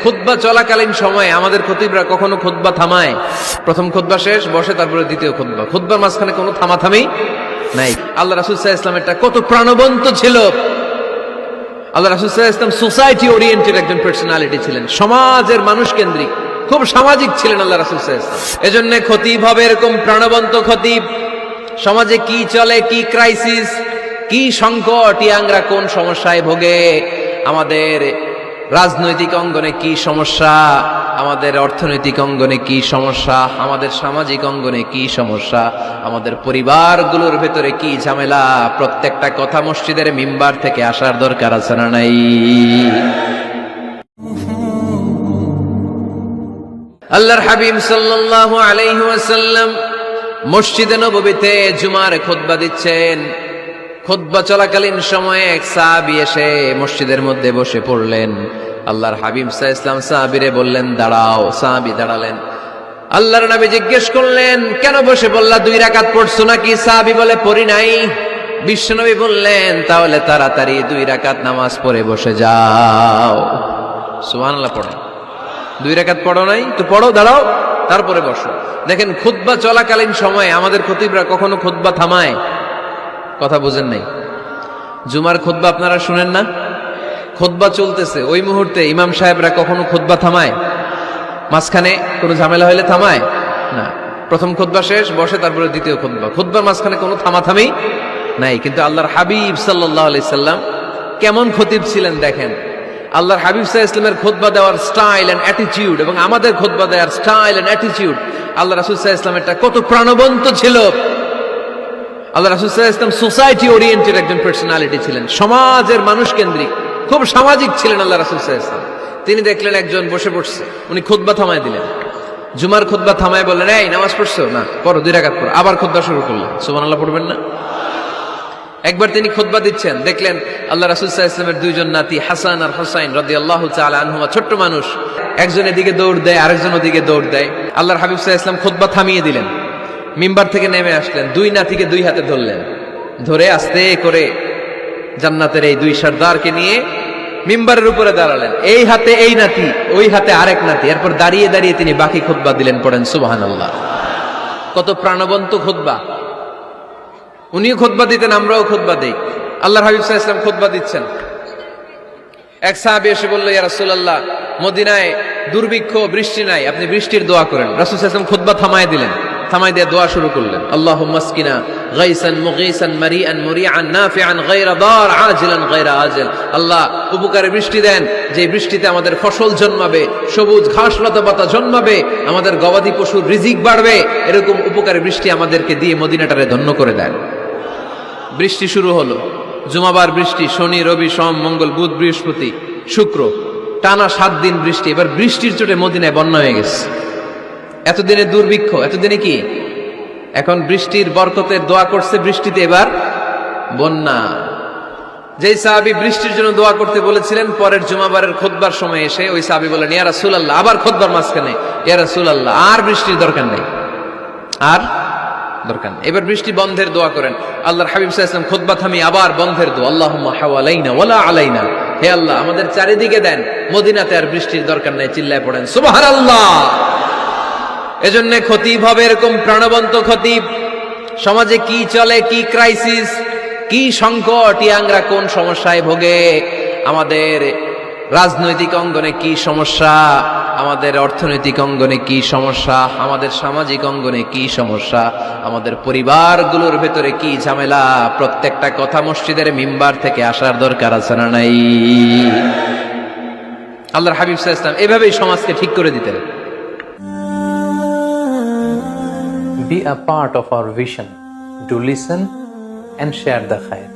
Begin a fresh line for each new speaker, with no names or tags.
খুতবা চলাকালীন সময়ে আমাদের খতিবরা কখনো খুতবা থামায়? প্রথম খুতবা শেষ, বসে, তারপরে দ্বিতীয় খুতবা। খুতবার মাঝখানে কোনো থামাথামি নাই। আল্লাহ রাসূল সাল্লাল্লাহু আলাইহি ওয়াসাল্লাম এটা কত প্রাণবন্ত ছিল। আল্লাহ রাসূল সাল্লাল্লাহু আলাইহি ওয়াসাল্লাম সোসাইটি ওরিয়েন্টেড একজন পার্সোনালিটি ছিলেন, সমাজের মানুষ কেন্দ্রিক, খুব সামাজিক ছিলেন আল্লাহ রাসূল সাল্লাল্লাহু আলাইহি ওয়াসাল্লাম। এজন্য খতিব হবে এরকম প্রাণবন্ত খতিব। সমাজে কি চলে, কি ক্রাইসিস, কি সংকট, ইয়াংরা কোন সমস্যায় ভোগে, আমাদের রাজনৈতিক অঙ্গনে কি সমস্যা, আমাদের অর্থনৈতিক অঙ্গনে কি সমস্যা, আমাদের সামাজিক অঙ্গনে কি সমস্যা, আমাদের পরিবারগুলোর ভেতরে কি ঝামেলা, প্রত্যেকটা কথা মসজিদের মিম্বার থেকে আসার দরকার আছে না নাই? আল্লাহর হাবিব সাল্লাল্লাহু আলাইহি ওয়াসাল্লাম মসজিদে নববীতে জুমার খুতবা দিচ্ছেন। খুতবা চলাকালীন সময়ে এক সাহাবী এসে মসজিদের মধ্যে বসে পড়লেন। আল্লাহর হাবিব সাল্লাল্লাহু আলাইহি ওয়াসাল্লাম সাহাবীরে বললেন, দাঁড়াও। সাহাবী দাঁড়ালেন। আল্লাহর নবী জিজ্ঞেস করলেন, কেন বসে পড়লা? 2 রাকাত পড়ছো নাকি? সাহাবী বলে, পড়ি নাই। বিশ্বনবী বললেন, তাহলে তাড়াতাড়ি 2 রাকাত নামাজ পড়ে বসে যাও। সুবহানাল্লাহ পড়ো। 2 রাকাত পড়ো নাই তো পড়ো, দাঁড়াও, তারপরে বসো। দেখেন, খুতবা চলাকালীন সময়ে আমাদের খতিবরা কখনো খুতবা থামায়? কথা বুঝেন নাই? জুমার খুতবা আপনারা শুনেন না? খুতবা চলতেছে, ওই মুহূর্তে ইমাম সাহেবরা কখনো খুতবা থামায়? মাঝখানে কোনো ঝামেলা হইলে থামায় না। প্রথম খুতবা শেষ, বসে, তারপরে দ্বিতীয় খুতবা। খুতবার মাঝখানে কোনো থামাথামি নাই। কিন্তু আল্লাহর হাবিব সাল্লাল্লাহু আলাইহি সাল্লাম কেমন খতিব ছিলেন দেখেন। আল্লাহর হাবিব সাল্লাল্লাহু আলাইহি ওয়াসাল্লামের খুতবা দেওয়ার স্টাইল এন্ড অ্যাটিটিউড এবং আমাদের খুতবা দেওয়ার স্টাইল এন্ড অ্যাটিটিউড, আল্লাহ রাসূল সাল্লাল্লাহু আলাইহি ওয়াসাল্লাম এটা কত প্রাণবন্ত ছিল। আল্লাহ রাসূল সাল্লাল্লাহু আলাইহি ওয়াসাল্লাম সোসাইটি ওরিয়েন্টেড একজন পার্সোনালিটি ছিলেন, সমাজের মানুষ কেন্দ্রিক, খুব সামাজিক ছিলেন আল্লাহ রাসূল সাল্লাল্লাহু আলাইহি ওয়াসাল্লাম। তিনি দেখলেন একজন বসে পড়ছে, উনি খুতবা থামায় দিলেন। জুমার খুতবা থামায় বললেন, এই নামাজ পড়ছো না? পড়ো, 2 রাকাত পড়ো। আবার খুতবা শুরু করলেন। সুবহানাল্লাহ পড়বেন না? একবার তিনি খুতবা দিচ্ছেন, দেখলেন আল্লাহ রাসূল সাল্লাল্লাহু আলাইহি ওয়াসাল্লামের 2 জন নাতি হাসান আর হুসাইন রাদিয়াল্লাহু তাআলা আনহুমা, ছোট্ট মানুষ, একজন এদিকে দৌড় দেয়, আরেকজন ওদিকে দৌড় দেয়। আল্লাহর হাবিব সাল্লাল্লাহু আলাইহি ওয়াসাল্লাম খুতবা থামিয়ে দিলেন। মিম্বার থেকে নেমে আসলেন, 2 নাতিকে 2 হাতে ধরলেন, ধরে আস্তে করে জান্নাতের এই 2 সর্দারকে নিয়ে মিম্বারের উপরে দাঁড়ালেন। এই হাতে এই নাতি, ওই হাতে আরেক নাতি। এরপর দাঁড়িয়ে দাঁড়িয়ে তিনি বাকি খুতবা দিলেন। পড়েন সুবহানাল্লাহ। কত প্রাণবন্ত খুতবা। উনিও খুতবা দিতেন, আমরাও খুতবা দেই। আল্লাহর হাবিব সাল্লাল্লাহু আলাইহি ওয়াসাল্লাম খুতবা দিচ্ছেন। এক সাহাবী এসে বলল, ইয়া রাসূলুল্লাহ, মদিনায় দুর্ভিক্ষ, বৃষ্টি নাই, আপনি বৃষ্টির দোয়া করেন। রাসূল সাল্লাল্লাহু আলাইহি ওয়াসাল্লাম খুতবা থামায় দিলেন, থামাই দিয়ে দোয়া শুরু করলেন। আল্লাহুম্মা আসকিনা গাইসান মুগীসান মারিআন মুরিআন নাফিআন গায়রা দার আজিলান গায়রা আজিল। আল্লাহ, উপকারে বৃষ্টি দেন, যে বৃষ্টিতে আমাদের ফসল জন্মাবে, সবুজ ঘাস লতা পাতা জন্মাবে, আমাদের গবাদি পশুর রিজিক বাড়বে, এরকম উপকারে বৃষ্টি আমাদেরকে দিয়ে মদিনাটারে ধন্য করে দেন। বৃষ্টি শুরু হলো। জুমাবার বৃষ্টি, শনি রবি সোম মঙ্গল বুধ বৃহস্পতি শুক্র, টানা 7 দিন বৃষ্টি। এবার বৃষ্টির চোটে মদিনায় বন্যা হয়ে গেছে। এতদিনে দুর্ভিক্ষ, এতদিনে কি? এখন বৃষ্টির বরকতের দোয়া করছে, বৃষ্টিতে এবার বন্যা। যেই সাহাবী বৃষ্টির জন্য দোয়া করতে বলেছিলেন, পরের জুমাবারের খুতবার সময় এসে ওই সাহাবী বলেন, ইয়া রাসূলুল্লাহ, আবার খুতবার মাঝখানে, ইয়া রাসূলুল্লাহ, আর বৃষ্টির দরকার নেই, আর দরকার নেই, এবার বৃষ্টি বন্ধের দোয়া করেন। আল্লাহর হাবিব সাল্লাল্লাহু আলাইহি ওয়াসাল্লাম খুতবা থামিয়ে আবার বন্ধের দোয়া, আল্লাহুম্মা হাওয়ালাইনা ওয়ালা আলাইনা, হে আল্লাহ আমাদের চারিদিকে দেন, মদিনাতে আর বৃষ্টির দরকার নেই। চিল্লায় পড়েন সুবহানাল্লাহ। এজন্য খতিব হবে এরকম প্রাণবন্ত খতিব। সমাজে কি চলে, কি ক্রাইসিস, কি সংকট, ইয়াংরা কোন সমস্যায় ভোগে, আমাদের রাজনৈতিক অঙ্গনে কি সমস্যা, আমাদের অর্থনৈতিক অঙ্গনে কি সমস্যা, আমাদের সামাজিক অঙ্গনে কি সমস্যা, আমাদের পরিবারগুলোর ভেতরে কি ঝামেলা, প্রত্যেকটা কথা মসজিদের মিম্বার থেকে আসার দরকার আছে না নাই? আল্লাহর হাবিব সাল্লাল্লাহু আলাইহি ওয়াসাল্লাম এভাবেই সমাজকে ঠিক করে দিতেন।
Be a part of our vision. Do listen and share the khair.